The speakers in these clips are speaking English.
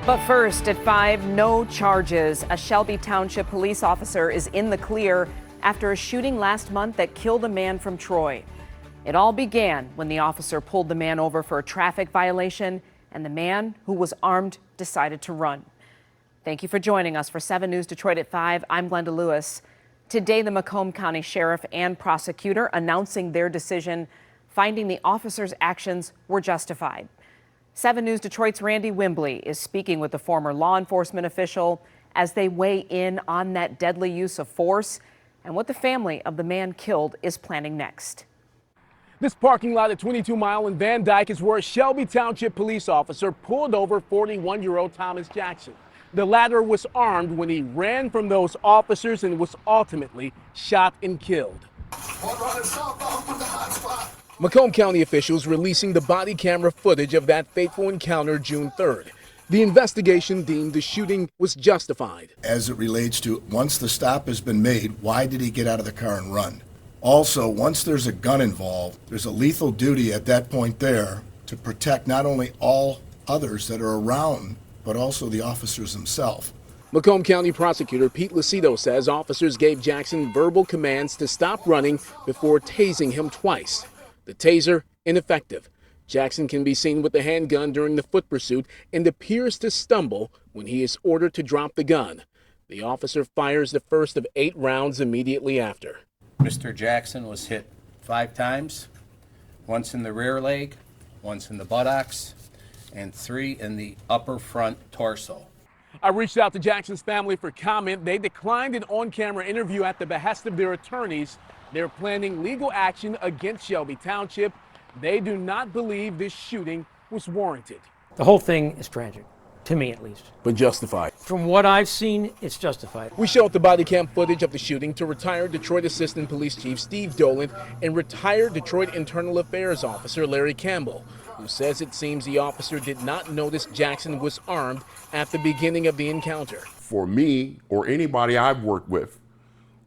But first, at 5, no charges. A Shelby Township police officer is in the clear after a shooting last month that killed a man from Troy. It all began when the officer pulled the man over for a traffic violation, and the man, who was armed, decided to run. Thank you for joining us for 7 News Detroit at 5. I'm Glenda Lewis. Today, the Macomb County Sheriff and Prosecutor announcing their decision, finding the officer's actions were justified. 7 News Detroit's Randy Wimbley is speaking with the former law enforcement official as they weigh in on that deadly use of force and what the family of the man killed is planning next. This parking lot at 22 Mile in Van Dyke is where a Shelby Township police officer pulled over 41-year-old Thomas Jackson. The latter was armed when he ran from those officers and was ultimately shot and killed. Macomb County officials releasing the body camera footage of that fateful encounter June 3rd. The investigation deemed the shooting was justified. As it relates to once the stop has been made, why did he get out of the car and run? Also, once there's a gun involved, there's a lethal duty at that point there to protect not only all others that are around, but also the officers themselves. Macomb County Prosecutor Pete Lucido says officers gave Jackson verbal commands to stop running before tasing him twice. The taser ineffective. Jackson can be seen with the handgun during the foot pursuit and appears to stumble when he is ordered to drop the gun. The officer fires the first of 8 rounds immediately after. Mr. Jackson was hit 5 times, once in the rear leg, once in the buttocks, and 3 in the upper front torso. I reached out to Jackson's family for comment. They declined an on-camera interview at the behest of their attorneys. They're planning legal action against Shelby Township. They do not believe this shooting was warranted. The whole thing is tragic, to me at least. But justified. From what I've seen, it's justified. We showed the body cam footage of the shooting to retired Detroit Assistant Police Chief Steve Dolan and retired Detroit Internal Affairs Officer Larry Campbell, who says it seems the officer did not notice Jackson was armed at the beginning of the encounter. For me or anybody I've worked with,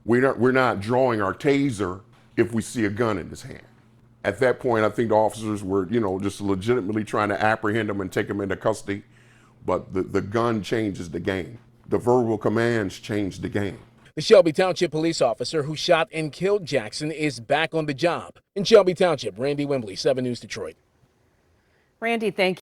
we're not drawing our taser if we see a gun in his hand. At that point, I think the officers were, just legitimately trying to apprehend him and take him into custody. But the gun changes the game. The verbal commands change the game. The Shelby Township police officer who shot and killed Jackson is back on the job. In Shelby Township, Randy Wimbley, 7 News Detroit. Randy, thank you.